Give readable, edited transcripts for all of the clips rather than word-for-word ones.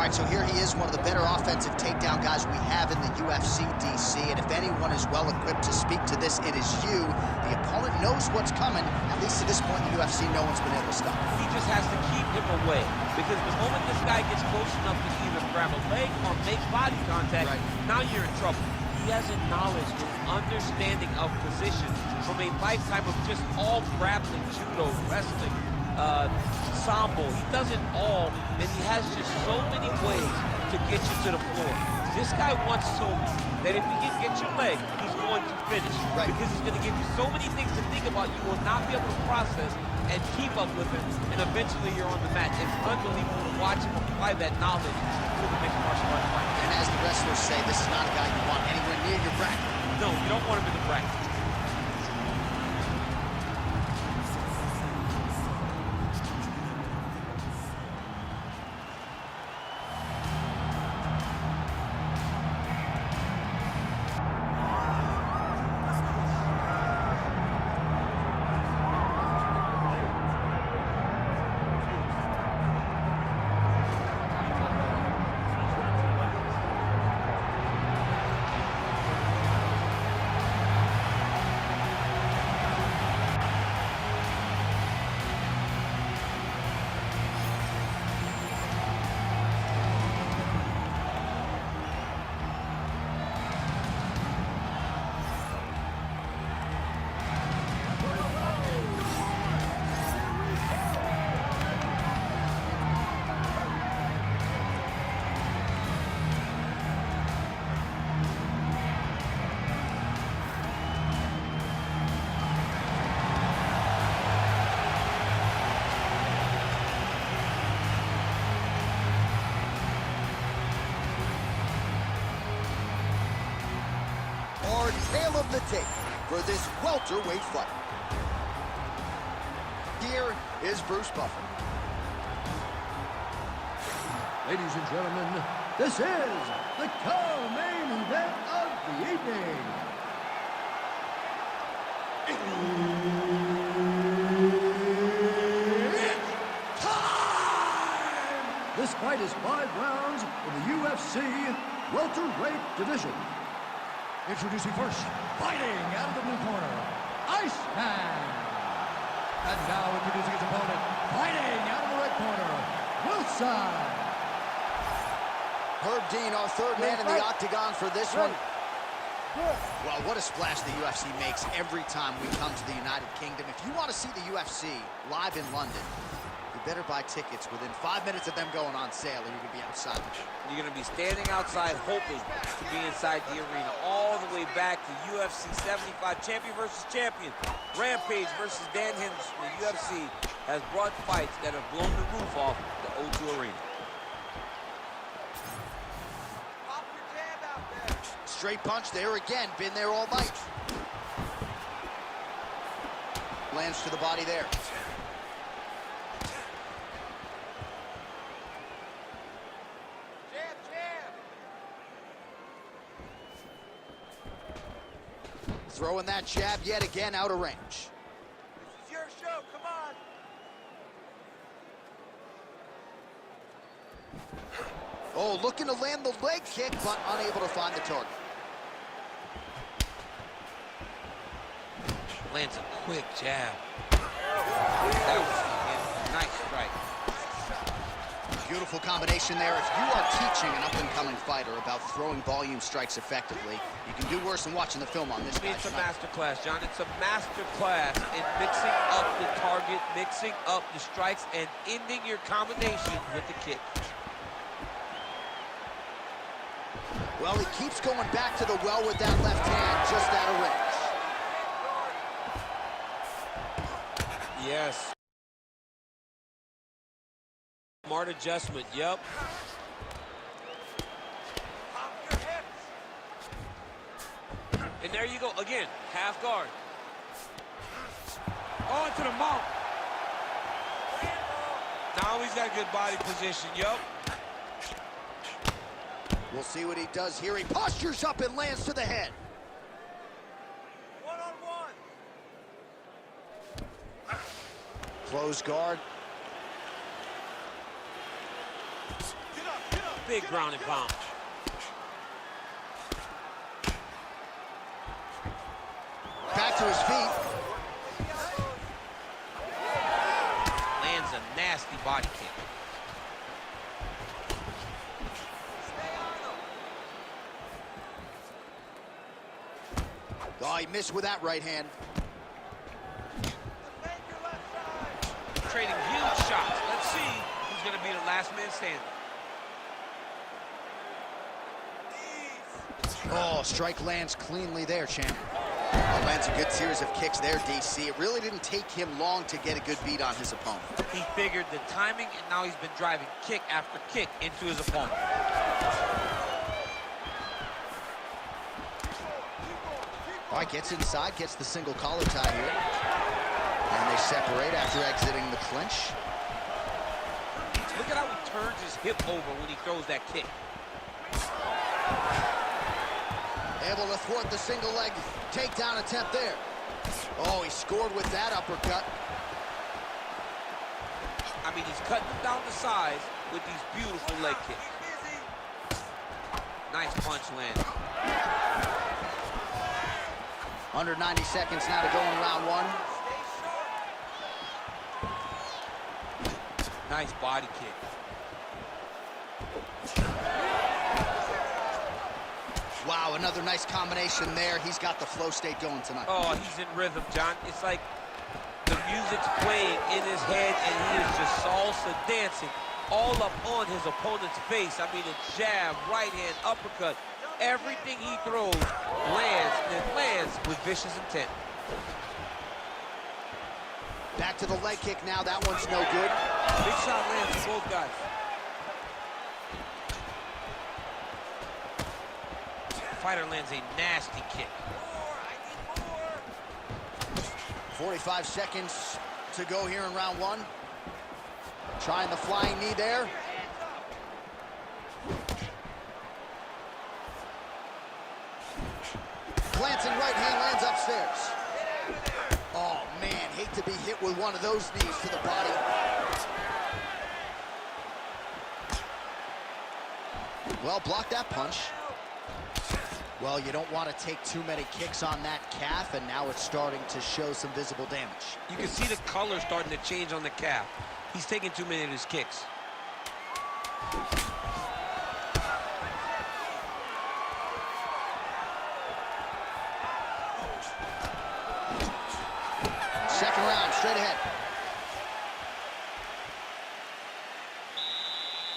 All right, so here he is, one of the better offensive takedown guys we have in the UFC, DC. And if anyone is well-equipped to speak to this, it is you. The opponent knows what's coming. At least to this point in the UFC, no one's been able to stop him. He just has to keep him away. Because the moment this guy gets close enough to either grab a leg or make body contact, now you're in trouble. He has a knowledge and understanding of position from a lifetime of just all grappling, judo, wrestling, sambo. He does it all, and he has just so many ways to get you to the floor. This guy once told me that if he can get your leg, he's going to finish. Because he's going to give you so many things to think about, you will not be able to process and keep up with him, and eventually you're on the mat. It's unbelievable to watch him apply that knowledge to the mixed martial arts fight. And as the wrestlers say, this is not a guy you want anywhere near your bracket. No, you don't want him in the bracket. Tail of the tape for this welterweight fight. Here is Bruce Buffer. Ladies and gentlemen, this is the co-main event of the evening. It's time! This fight is 5 rounds in the UFC welterweight division. Introducing first, fighting out of the blue corner, Iceman. And now introducing his opponent, fighting out of the red corner, Wilson. Herb Dean, our third man in the octagon for this one. Well, what a splash the UFC makes every time we come to the United Kingdom. If you want to see the UFC live in London, you better buy tickets within 5 minutes of them going on sale, or you're going to be outside. You're going to be standing outside hoping to be inside the arena, all the way back to UFC 75, champion versus champion, Rampage versus Dan Henderson. The UFC has brought fights that have blown the roof off the O2 Arena. Pop your jab out there. Straight punch there again, been there all night. Lands to the body there. Throwing that jab yet again out of range. This is your show, come on. Oh, looking to land the leg kick, but unable to find the target. Lands a quick jab. That was a nice strike. Beautiful combination there. If you are teaching an up-and-coming fighter about throwing volume strikes effectively, you can do worse than watching the film on this guy. It's a master class, John. It's a master class in mixing up the target, mixing up the strikes, and ending your combination with the kick. Well, he keeps going back to the well with that left hand, just out of range. Yes. Smart adjustment, yep. And there you go, again, half guard. On to the mount. Now he's got good body position, yep. We'll see what he does here. He postures up and lands to the head. One-on-one. Close guard. Get up, get up. Big ground and pound. Back to his feet. Lands a nasty body kick. Oh, he missed with that right hand. Trading huge shots. Let's see who's going to be the last man standing. Oh, strike lands cleanly there, champ. Oh, lands a good series of kicks there, DC. It really didn't take him long to get a good beat on his opponent. He figured the timing, and now he's been driving kick after kick into his opponent. All right, gets inside, gets the single collar tie here. And they separate after exiting the clinch. Look at how he turns his hip over when he throws that kick. Able to thwart the single leg takedown attempt there. Oh, he scored with that uppercut. I mean, he's cutting them down to size with these beautiful leg kicks. Nice punch landed. Under 90 seconds now to go in round one. Nice body kick. Wow, another nice combination there. He's got the flow state going tonight. Oh, he's in rhythm, John. It's like the music's playing in his head, and he is just salsa dancing all up on his opponent's face. I mean, a jab, right hand, uppercut. Everything he throws lands, and it lands with vicious intent. Back to the leg kick now. That one's no good. Big shot lands for both guys. Fighter lands a nasty kick. 45 seconds to go here in round one. Trying the flying knee there. Glancing right hand lands upstairs. Oh, man, hate to be hit with one of those knees to the body. Well, block that punch. Well, you don't want to take too many kicks on that calf, and now it's starting to show some visible damage. You can see the color starting to change on the calf. He's taking too many of his kicks. Second round, straight ahead.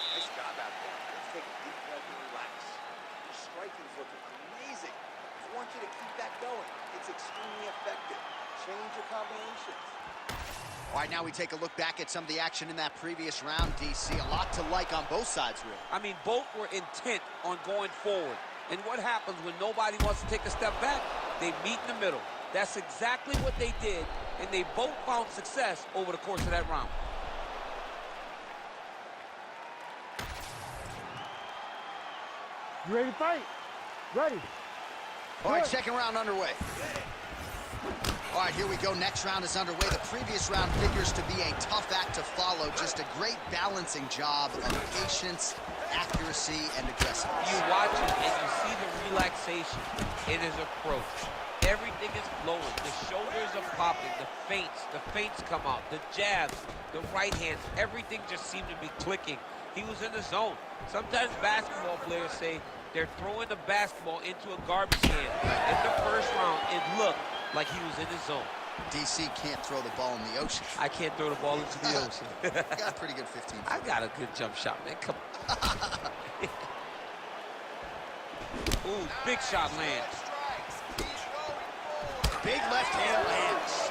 Nice job out there. Let's take a deep breath and relax. Your striking's looking amazing. I want you to keep that going. It's extremely effective. Change your combinations. All right, now we take a look back at some of the action in that previous round, DC. A lot to like on both sides, really. I mean, both were intent on going forward. And what happens when nobody wants to take a step back? They meet in the middle. That's exactly what they did, and they both found success over the course of that round. You ready to fight? Ready. All right, second round underway. All right, here we go. Next round is underway. The previous round figures to be a tough act to follow. Just a great balancing job of patience, accuracy, and aggressiveness. You watch it, and you see the relaxation in his approach. Everything is flowing. The shoulders are popping. The feints come out. The jabs, the right hands, everything just seemed to be clicking. He was in the zone. Sometimes basketball players say they're throwing the basketball into a garbage can. In the first round, it looked like he was in his zone. DC can't throw the ball in the ocean. I can't throw the ball into the ocean. Got a pretty good 15. I got a good jump shot, man. Come on. Ooh, big shot lands. Big left hand lands.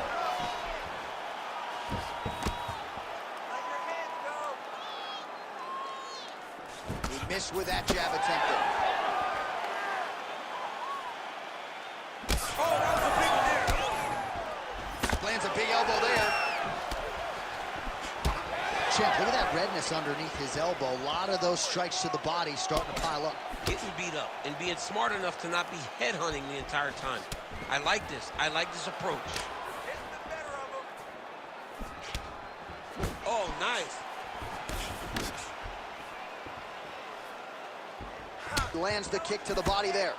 He missed with that jab attempt there. Oh, that was a big one there. Lands a big elbow there. Champ, look at that redness underneath his elbow. A lot of those strikes to the body starting to pile up. Getting beat up and being smart enough to not be headhunting the entire time. I like this. I like this approach. Oh, nice. Lands the kick to the body there.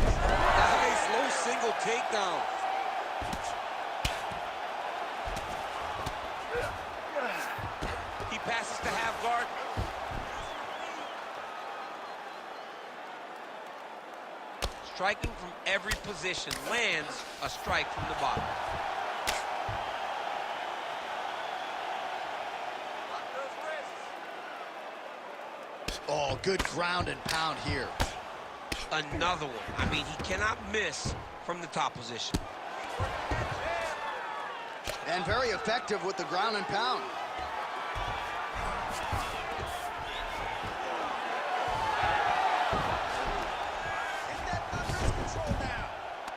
Nice low single takedown. He passes to half guard. Striking from every position, lands a strike from the bottom. Oh, good ground and pound here. Another one. I mean, he cannot miss from the top position. And very effective with the ground and pound.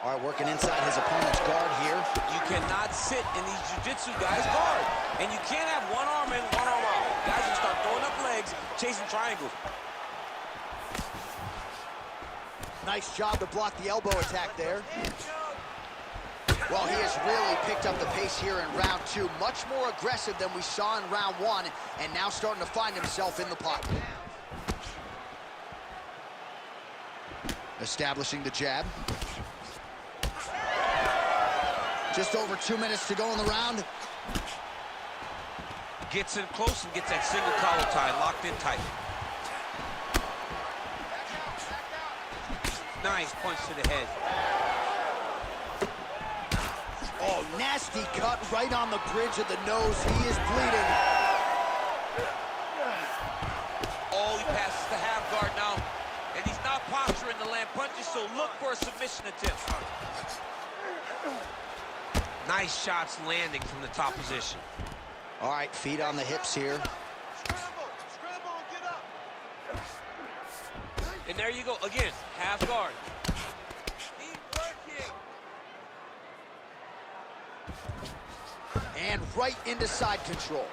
All right, working inside his opponent's guard here. You cannot sit in these jiu-jitsu guys' guard. And you can't have one arm in, one arm out. Guys will start throwing up legs, chasing triangles. Nice job to block the elbow attack there. Well, he has really picked up the pace here in round two. Much more aggressive than we saw in round one, and now starting to find himself in the pocket. Establishing the jab. Just over 2 minutes to go in the round. Gets in close and gets that single collar tie locked in tight. Nice punch to the head. Oh, nasty cut right on the bridge of the nose. He is bleeding. Oh, he passes the half guard now. And he's not posturing to land punches, so look for a submission attempt. Nice shots landing from the top position. All right, feet on the hips here. Scramble and get up. And there you go, again, half guard. Keep working. And right into side control.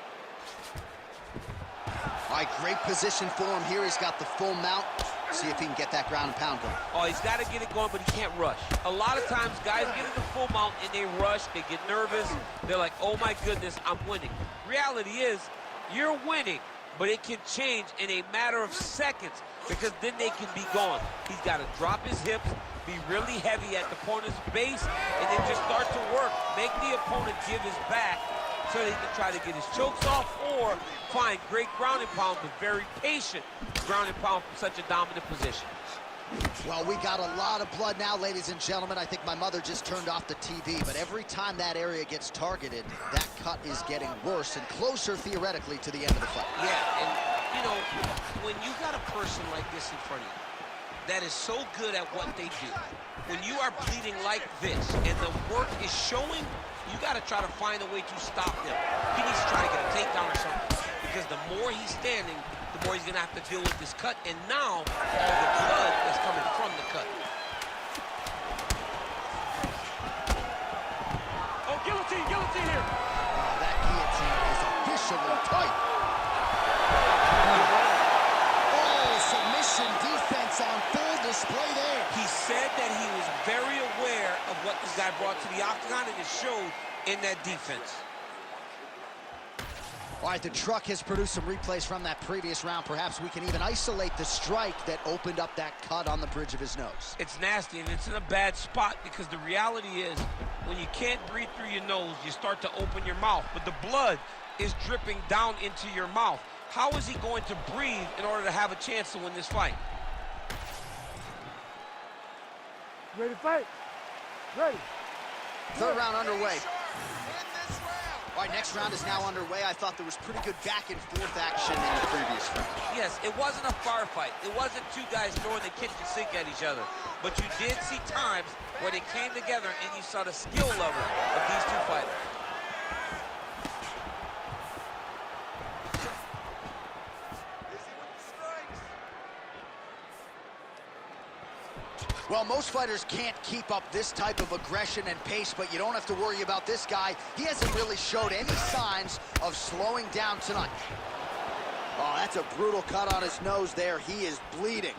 All right, great position for him here. He's got the full mount. See if he can get that ground and pound going. Oh, he's got to get it going, but he can't rush. A lot of times, guys get in the full mount and they rush, they get nervous. They're like, oh my goodness, I'm winning. Reality is, you're winning, but it can change in a matter of seconds because then they can be gone. He's got to drop his hips, be really heavy at the opponent's base, and then just start to work. Make the opponent give his back so they can try to get his chokes off or find great ground and pound, but very patient ground and pound from such a dominant position. Well, we got a lot of blood now, ladies and gentlemen. I think my mother just turned off the TV, but every time that area gets targeted, that cut is getting worse and closer, theoretically, to the end of the fight. Yeah, and, you know, when you got a person like this in front of you that is so good at what they do, when you are bleeding like this and the work is showing, you got to try to find a way to stop him. He needs to try to get a takedown or something, because the more he's standing, the more he's going to have to deal with this cut, and now all the blood is coming from the cut. Oh, guillotine, guillotine here. That guillotine is officially tight. Oh, submission defense on full display there. He said that he was very aware of what this guy brought to the octagon, and it showed in that defense. All right, the truck has produced some replays from that previous round. Perhaps we can even isolate the strike that opened up that cut on the bridge of his nose. It's nasty, and it's in a bad spot because the reality is when you can't breathe through your nose, you start to open your mouth, but the blood is dripping down into your mouth. How is he going to breathe in order to have a chance to win this fight? Ready to fight? Ready. Third round underway. All right, next round is now underway. I thought there was pretty good back and forth action in the previous round. Yes, it wasn't a firefight. It wasn't two guys throwing the kitchen sink at each other. But you did see times where they came together and you saw the skill level of these two fighters. Well, most fighters can't keep up this type of aggression and pace, but you don't have to worry about this guy. He hasn't really showed any signs of slowing down tonight. Oh, that's a brutal cut on his nose there. He is bleeding.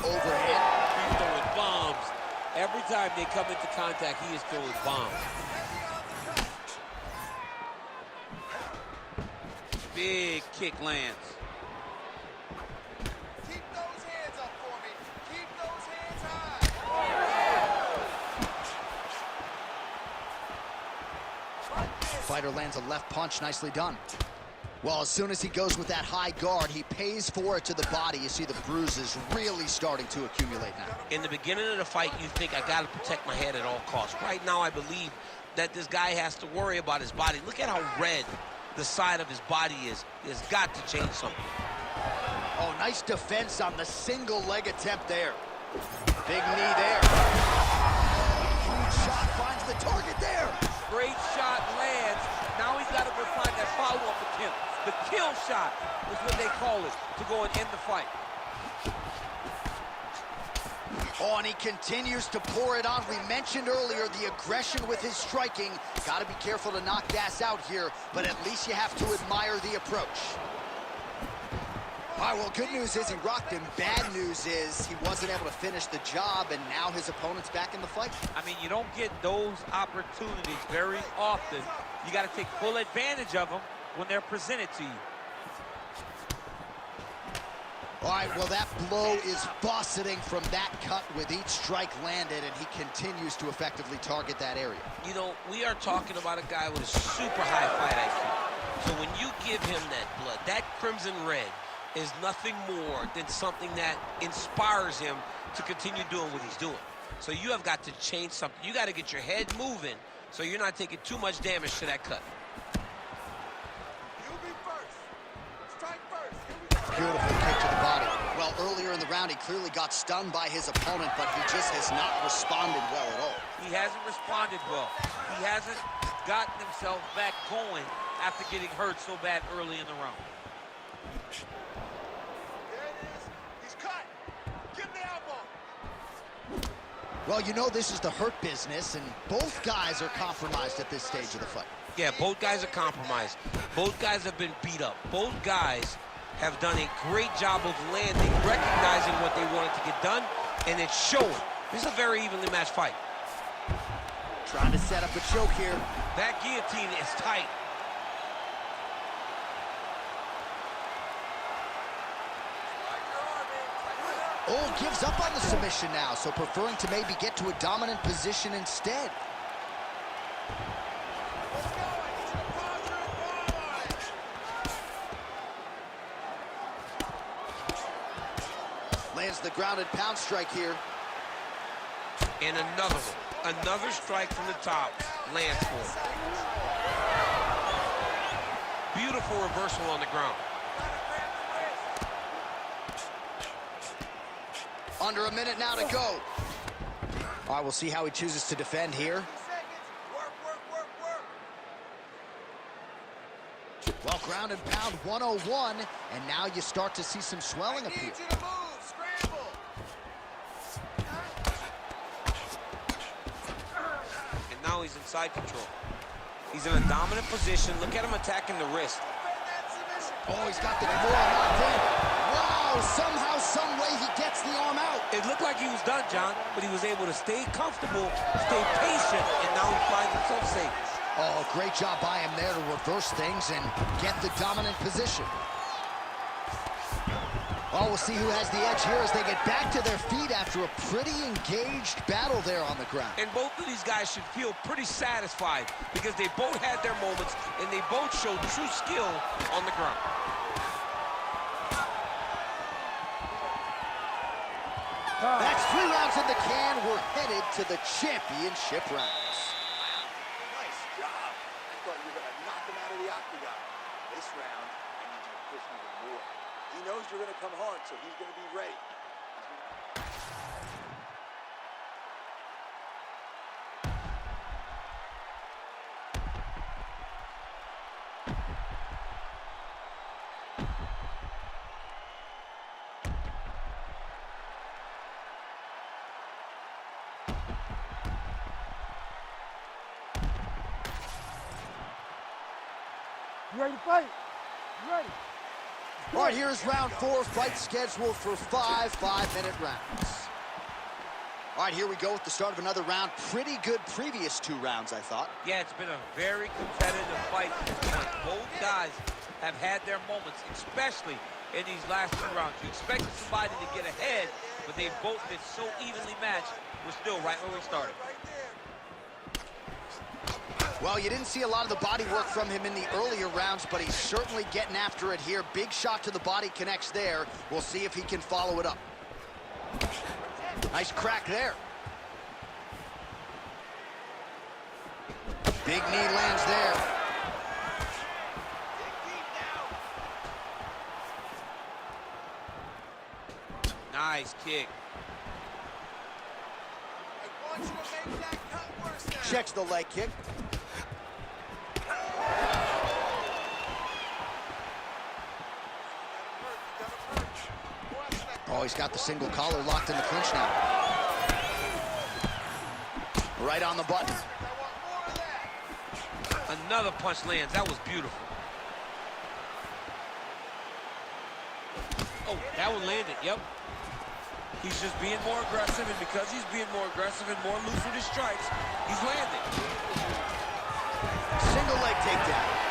Overhand. He's throwing bombs. Every Every time they come into contact, he is throwing bombs. Big kick lands. Keep those hands up for me. Keep those hands high. Fighter lands a left punch, nicely done. Well, as soon as he goes with that high guard, he pays for it to the body. You see the bruises really starting to accumulate now. In the beginning of the fight, you think, I got to protect my head at all costs. Right now, I believe that this guy has to worry about his body. Look at how red the side of his body is. He has got to change something. Oh, nice defense on the single leg attempt there. Big knee there. Huge shot finds the target there. Great shot lands. Now he's got to go find that follow-up attempt. The kill shot is what they call it, to go and end the fight. Oh, and he continues to pour it on. We mentioned earlier the aggression with his striking. Got to be careful to knock gas out here, but at least you have to admire the approach. All right, well, good news is he rocked him. Bad news is he wasn't able to finish the job, and now his opponent's back in the fight. I mean, you don't get those opportunities very often. You got to take full advantage of them when they're presented to you. All right, well, that blow is fauceting from that cut with each strike landed, and he continues to effectively target that area. You know, we are talking about a guy with a super high fight IQ. So when you give him that blood, that crimson red is nothing more than something that inspires him to continue doing what he's doing. So you have got to change something. You got to get your head moving so you're not taking too much damage to that cut. You be first. Strike first. Here we go. Beautiful kick to the body. Well, earlier in the round, he clearly got stunned by his opponent, but he just has not responded well at all. He hasn't responded well. He hasn't gotten himself back going after getting hurt so bad early in the round. There it is. He's cut. Give him the elbow. Well, you know this is the hurt business, and both guys are compromised at this stage of the fight. Yeah, both guys are compromised. Both guys have been beat up. Both guys have done a great job of landing, recognizing what they wanted to get done, and it's showing. This is a very evenly matched fight. Trying to set up a choke here. That guillotine is tight. Oh, gives up on the submission now, so preferring to maybe get to a dominant position instead. Let's go. He's in a positive line. Lands the grounded pound strike here. And another one. Another strike from the top. Lands for him. Beautiful reversal on the ground. Under a minute now to go. All right, we'll see how he chooses to defend here. 2 seconds. Work, work, work, work. Well, ground and pound 101, and now you start to see some swelling I appear. need you to move. Scramble. And now he's in side control. He's in a dominant position. Look at him attacking the wrist. Defend that submission. Oh, he's got the femur locked in. Wow, somehow, some way he gets the arm out. It looked like he was done, John, but he was able to stay comfortable, stay patient, and now he finds himself safe. Oh, great job by him there to reverse things and get the dominant position. Oh, we'll see who has the edge here as they get back to their feet after a pretty engaged battle there on the ground. And both of these guys should feel pretty satisfied because they both had their moments and they both showed true skill on the ground. That's 3 rounds in the can. We're headed to the championship rounds. Nice job. I thought you were going to knock him out of the octagon. This round, I need you to push even more. He knows you're going to come hard, so he's going to be ready. You ready to fight? You ready? All right, here's round 4. Fight scheduled for 5 5-minute rounds. All right, here we go with the start of another round. Pretty good previous 2 rounds, I thought. Yeah, it's been a very competitive fight at this point. Both guys have had their moments, especially in these last 2 rounds. You expected somebody to get ahead, but they've both been so evenly matched. We're still right where we started. Well, you didn't see a lot of the body work from him in the earlier rounds, but he's certainly getting after it here. Big shot to the body connects there. We'll see if he can follow it up. Nice crack there. Big knee lands there. Nice kick. I want you to make that cut worse now. Checks the leg kick. Oh, he's got the single collar locked in the clinch now. Right on the button. Another punch lands. That was beautiful. Oh, that one landed. Yep. He's just being more aggressive, and because he's being more aggressive and more loose with his strikes, he's landing. Single leg takedown.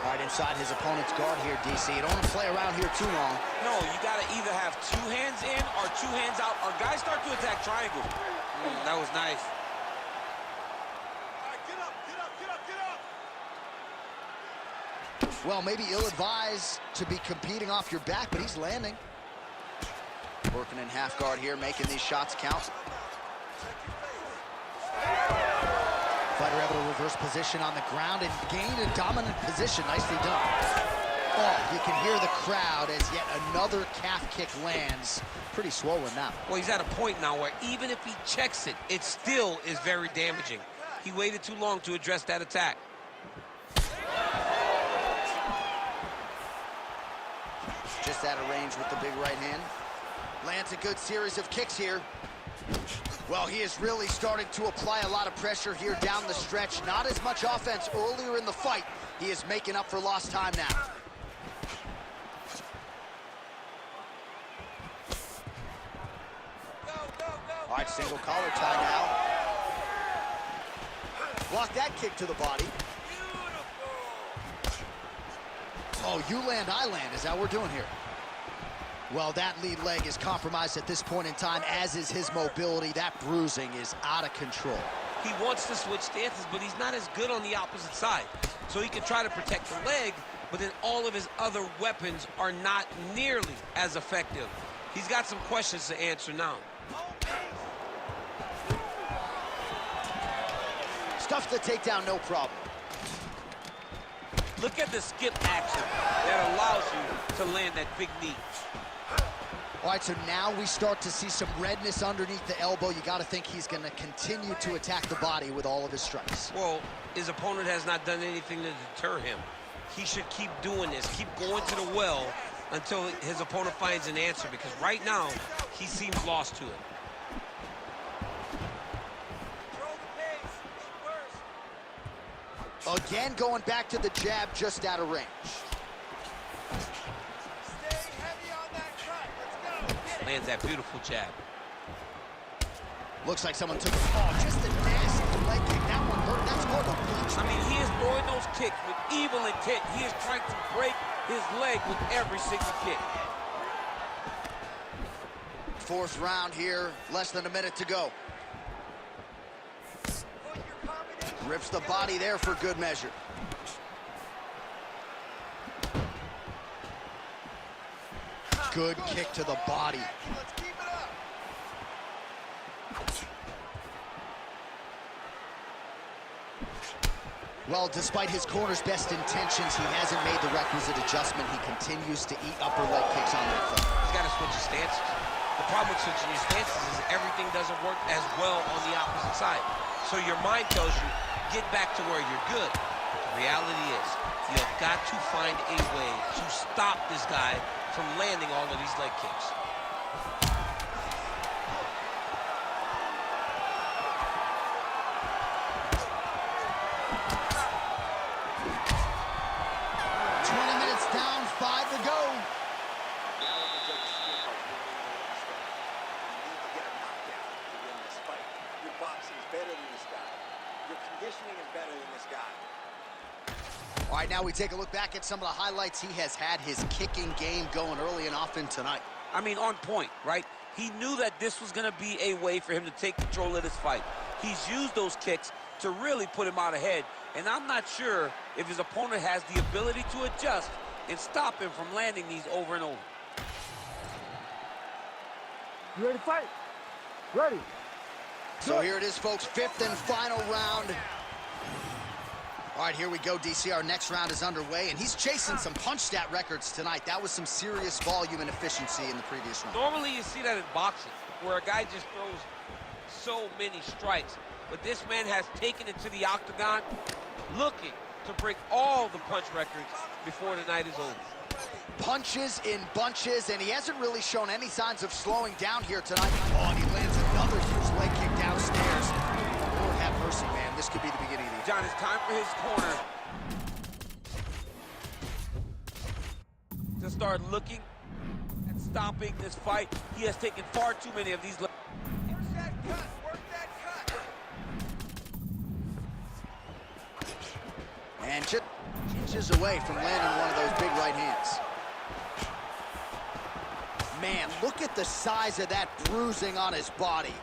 Right inside his opponent's guard here, DC. You don't want to play around here too long. No, you got to either have 2 hands in or 2 hands out. Our guys start to attack triangle. That was nice. All right, get up, get up, get up, get up. Well, maybe ill-advised to be competing off your back, but he's landing. Working in half guard here, making these shots count. Fighter able to reverse position on the ground and gain a dominant position. Nicely done. Oh, you can hear the crowd as yet another calf kick lands. Pretty swollen now. Well, he's at a point now where even if he checks it, it still is very damaging. He waited too long to address that attack. Just out of range with the big right hand. Lands a good series of kicks here. Well, he is really starting to apply a lot of pressure here down the stretch. Not as much offense earlier in the fight. He is making up for lost time now. All right, single collar tie now. Block that kick to the body. Oh, you land, I land. Is that what we're doing here? Well, that lead leg is compromised at this point in time, as is his mobility. That bruising is out of control. He wants to switch stances, but he's not as good on the opposite side. So he can try to protect the leg, but then all of his other weapons are not nearly as effective. He's got some questions to answer now. Stuffs the takedown, no problem. Look at the skip action that allows you to land that big knee. All right, so now we start to see some redness underneath the elbow. You got to think he's going to continue to attack the body with all of his strikes. Well, his opponent has not done anything to deter him. He should keep doing this, keep going to the well until his opponent finds an answer, because right now, he seems lost to it. Again, going back to the jab, just out of range. Lands that beautiful jab. Looks like someone took a fall. Just a nasty leg kick. That one hurt. That's called a punch. I mean, he is throwing those kicks with evil intent. He is trying to break his leg with every single kick. 4th round here. Less than a minute to go. Rips the body there for good measure. Good kick to the body. Let's keep it up. Well, despite his corner's best intentions, he hasn't made the requisite adjustment. He continues to eat upper leg kicks on that foot. He's got to switch his stances. The problem with switching your stances is everything doesn't work as well on the opposite side. So your mind tells you, get back to where you're good. The reality is, you've got to find a way to stop this guy from landing all of these leg kicks. guy. Your conditioning is better than this guy. All right, now we take a look back at some of the highlights. He has had his kicking game going early and often tonight. I mean, on point, right? He knew that this was going to be a way for him to take control of this fight. He's used those kicks to really put him out ahead, and I'm not sure if his opponent has the ability to adjust and stop him from landing these over and over. You ready to fight? Ready. So here it is, folks, fifth and final round. All right, here we go, DC. Our next round is underway, and he's chasing some punch stat records tonight. That was some serious volume and efficiency in the previous round. Normally you see that in boxing, where a guy just throws so many strikes. But this man has taken it to the octagon, looking to break all the punch records before the night is over. Punches in bunches, and he hasn't really shown any signs of slowing down here tonight. Oh, and he lands another huge leg kick downstairs. Lord have mercy, man. This could be the beginning of the end. John, it's time for his corner to start looking and stopping this fight. He has taken far too many of these. Work that cut. Work that cut. And just inches away from landing one of those big right hands. Man, look at the size of that bruising on his body.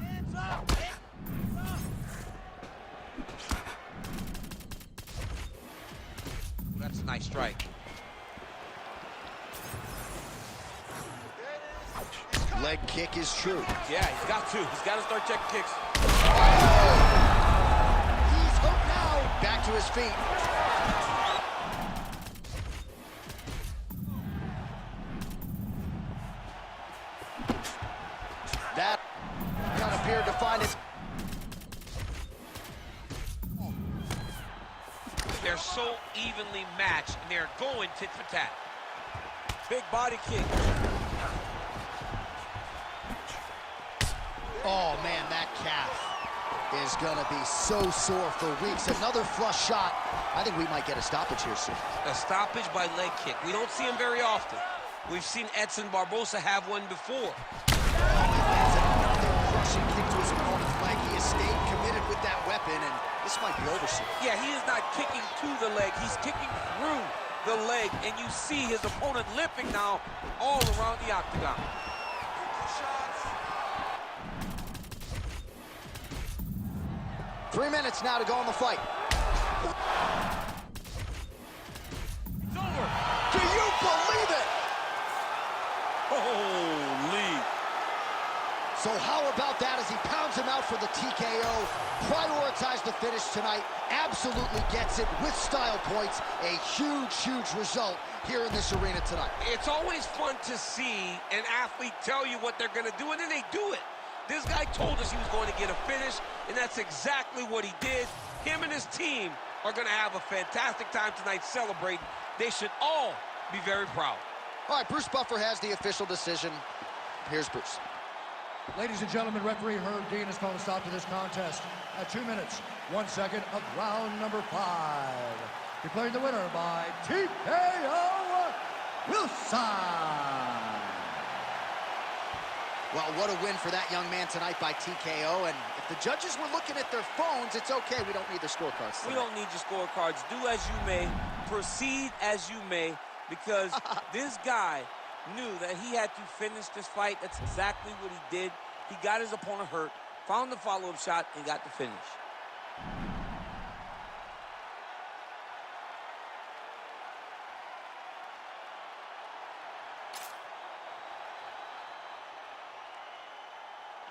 Hands up. Hands up. That's a nice strike. Leg kick is true. Yeah, he's got to. He's got to start checking kicks. He's hooked now. Back to his feet. That gun appeared to find his... They're so evenly matched, and they're going tit for tat. Big body kick. Oh, man, that calf is going to be so sore for weeks. Another flush shot. I think we might get a stoppage here soon. A stoppage by leg kick. We don't see him very often. We've seen Edson Barbosa have one before. Lands another crushing kick to his opponent's leg. He has stayed committed with that weapon, and this might be over soon. Yeah, he is not kicking to the leg. He's kicking through the leg, and you see his opponent limping now all around the octagon. 3 minutes now to go in the fight. It's over. Do you believe it? Holy. So how about that as he pounds him out for the TKO? Prioritize the finish tonight. Absolutely gets it with style points. A huge, huge result here in this arena tonight. It's always fun to see an athlete tell you what they're going to do, and then they do it. This guy told us he was going to get a finish, and that's exactly what he did. Him and his team are going to have a fantastic time tonight celebrating. They should all be very proud. All right, Bruce Buffer has the official decision. Here's Bruce. Ladies and gentlemen, referee Herb Dean has called a stop to this contest at 2 minutes, 1 second of round number 5. Declaring the winner by TKO Wilson. Well, what a win for that young man tonight by TKO. And if the judges were looking at their phones, it's okay. We don't need their scorecards tonight. We don't need your scorecards. Do as you may, proceed as you may, because this guy knew that he had to finish this fight. That's exactly what he did. He got his opponent hurt, found the follow-up shot, and got the finish.